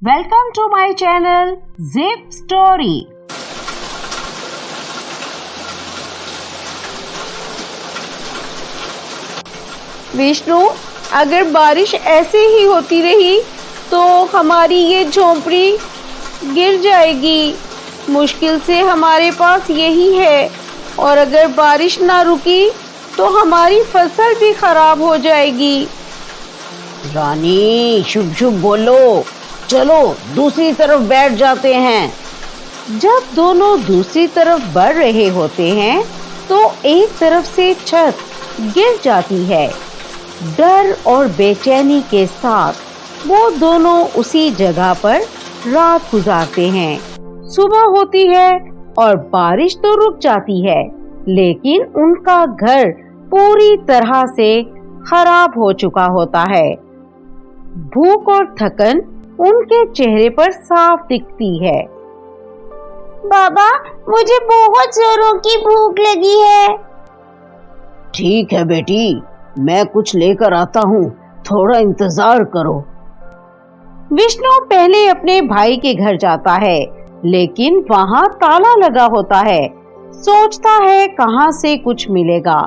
Welcome to my channel Zip Story. Vishnu, अगर बारिश ऐसे ही होती रही तो हमारी ये झोंपड़ी गिर जाएगी। मुश्किल से हमारे पास यही है और अगर बारिश ना रुकी तो हमारी फसल भी खराब हो जाएगी। रानी, शुभ शुभ बोलो। चलो दूसरी तरफ बैठ जाते हैं। जब दोनों दूसरी तरफ बढ़ रहे होते हैं तो एक तरफ से छत गिर जाती है। डर और बेचैनी के साथ वो दोनों उसी जगह पर रात गुजारते हैं। सुबह होती है और बारिश तो रुक जाती है, लेकिन उनका घर पूरी तरह से खराब हो चुका होता है। भूख और थकन उनके चेहरे पर साफ दिखती है। बाबा, मुझे बहुत जोरों की भूख लगी है। ठीक है बेटी, मैं कुछ लेकर आता हूँ, थोड़ा इंतजार करो। विष्णु पहले अपने भाई के घर जाता है, लेकिन वहाँ ताला लगा होता है। सोचता है कहाँ से कुछ मिलेगा।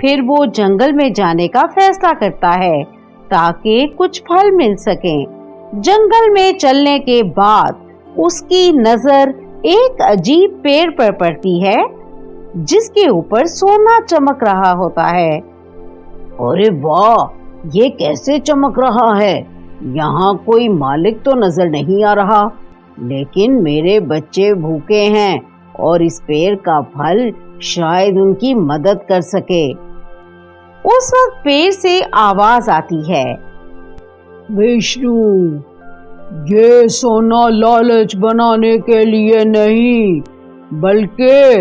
फिर वो जंगल में जाने का फैसला करता है ताकि कुछ फल मिल सके। जंगल में चलने के बाद उसकी नजर एक अजीब पेड़ पर पड़ती है जिसके ऊपर सोना चमक रहा होता है। अरे वाह, ये कैसे चमक रहा है? यहाँ कोई मालिक तो नजर नहीं आ रहा, लेकिन मेरे बच्चे भूखे हैं और इस पेड़ का फल शायद उनकी मदद कर सके। उस वक्त पेड़ से आवाज आती है, विष्णु, ये सोना लालच बनाने के लिए नहीं, बल्कि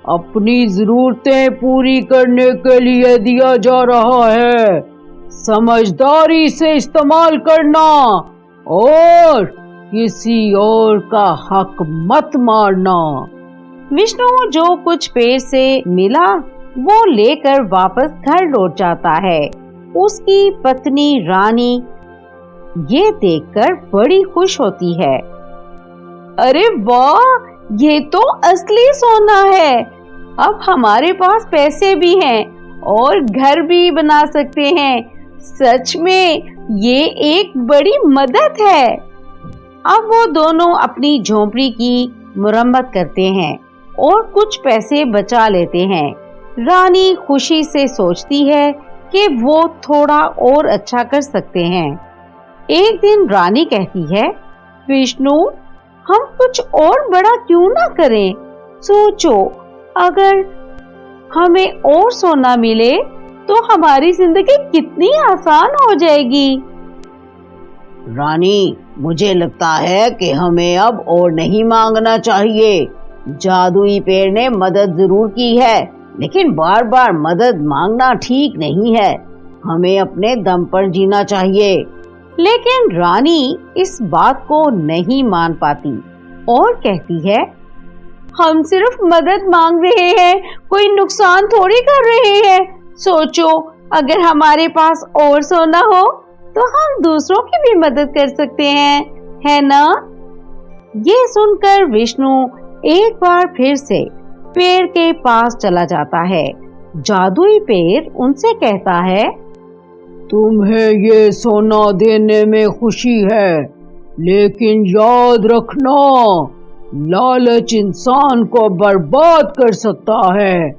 अपनी जरूरतें पूरी करने के लिए दिया जा रहा है। समझदारी से इस्तेमाल करना और किसी और का हक मत मारना। विष्णु जो कुछ पेड़ से मिला वो लेकर वापस घर लौट जाता है। उसकी पत्नी रानी ये देखकर बड़ी खुश होती है। अरे वाह, ये तो असली सोना है। अब हमारे पास पैसे भी हैं और घर भी बना सकते हैं। सच में ये एक बड़ी मदद है। अब वो दोनों अपनी झोंपड़ी की मुरम्मत करते हैं और कुछ पैसे बचा लेते हैं। रानी खुशी से सोचती है कि वो थोड़ा और अच्छा कर सकते हैं। एक दिन रानी कहती है, विष्णु, हम कुछ और बड़ा क्यों ना करें? सोचो, अगर हमें और सोना मिले तो हमारी जिंदगी कितनी आसान हो जाएगी। रानी, मुझे लगता है कि हमें अब और नहीं मांगना चाहिए। जादुई पेड़ ने मदद जरूर की है, लेकिन बार बार मदद मांगना ठीक नहीं है। हमें अपने दम पर जीना चाहिए। लेकिन रानी इस बात को नहीं मान पाती और कहती है, हम सिर्फ मदद मांग रहे हैं, कोई नुकसान थोड़ी कर रहे हैं। सोचो, अगर हमारे पास और सोना हो तो हम दूसरों की भी मदद कर सकते हैं, है ना? ये सुनकर विष्णु एक बार फिर से पेड़ के पास चला जाता है। जादुई पेड़ उनसे कहता है, तुम्हें ये सोना देने में खुशी है, लेकिन याद रखना, लालच इंसान को बर्बाद कर सकता है।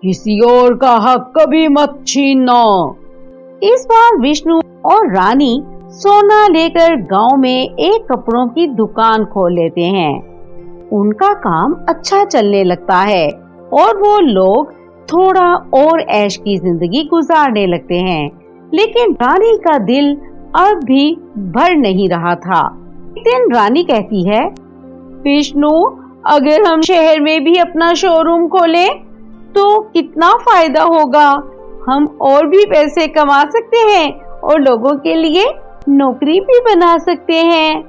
किसी और का हक कभी मत छीनना। इस बार विष्णु और रानी सोना लेकर गांव में एक कपड़ों की दुकान खोल लेते हैं। उनका काम अच्छा चलने लगता है और वो लोग थोड़ा और ऐश की जिंदगी गुजारने लगते हैं। लेकिन रानी का दिल अब भी भर नहीं रहा था। एक दिन रानी कहती है, विष्णु, अगर हम शहर में भी अपना शोरूम खोलें तो कितना फायदा होगा। हम और भी पैसे कमा सकते हैं और लोगों के लिए नौकरी भी बना सकते हैं।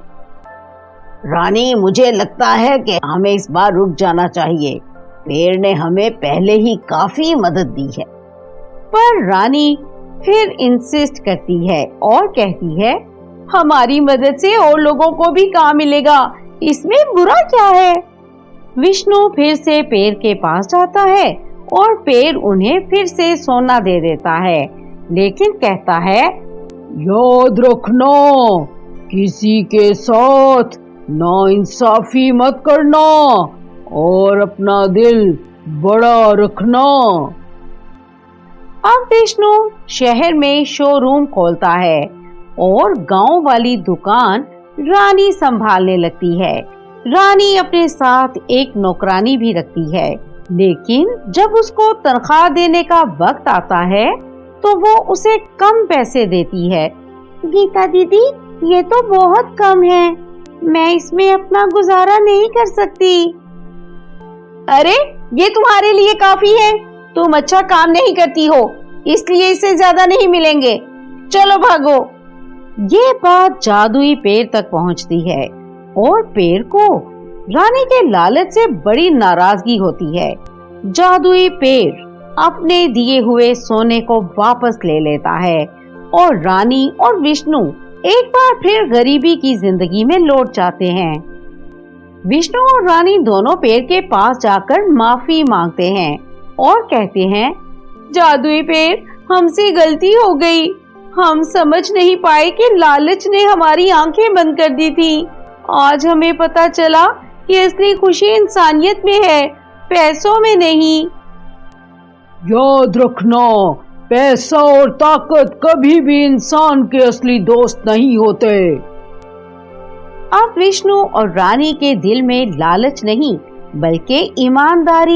रानी, मुझे लगता है कि हमें इस बार रुक जाना चाहिए। पेड़ ने हमें पहले ही काफी मदद दी है। पर रानी फिर इंसिस्ट करती है और कहती है, हमारी मदद से और लोगों को भी काम मिलेगा, इसमें बुरा क्या है। विष्णु फिर से पेड़ के पास जाता है और पेड़ उन्हें फिर से सोना दे देता है, लेकिन कहता है, याद रखना, किसी के साथ नाइंसाफी मत करना और अपना दिल बड़ा रखना। अब विष्णु शहर में शोरूम खोलता है और गांव वाली दुकान रानी संभालने लगती है। रानी अपने साथ एक नौकरानी भी रखती है, लेकिन जब उसको तनख्वाह देने का वक्त आता है तो वो उसे कम पैसे देती है। गीता दीदी, ये तो बहुत कम है, मैं इसमें अपना गुजारा नहीं कर सकती। अरे, ये तुम्हारे लिए काफी है, तुम अच्छा काम नहीं करती हो, इसलिए इसे ज्यादा नहीं मिलेंगे, चलो भागो। ये बात जादुई पेड़ तक पहुंचती है और पेड़ को रानी के लालच से बड़ी नाराजगी होती है। जादुई पेड़ अपने दिए हुए सोने को वापस ले लेता है और रानी और विष्णु एक बार फिर गरीबी की जिंदगी में लौट जाते हैं। विष्णु और रानी दोनों पेड़ के पास जाकर माफी मांगते हैं और कहते हैं, जादुई पेड़, हमसे गलती हो गई, हम समझ नहीं पाए कि लालच ने हमारी आंखें बंद कर दी थी। आज हमें पता चला कि असली खुशी इंसानियत में है, पैसों में नहीं। याद रखना, पैसा और ताकत कभी भी इंसान के असली दोस्त नहीं होते। अब विष्णु और रानी के दिल में लालच नहीं, बल्कि ईमानदारी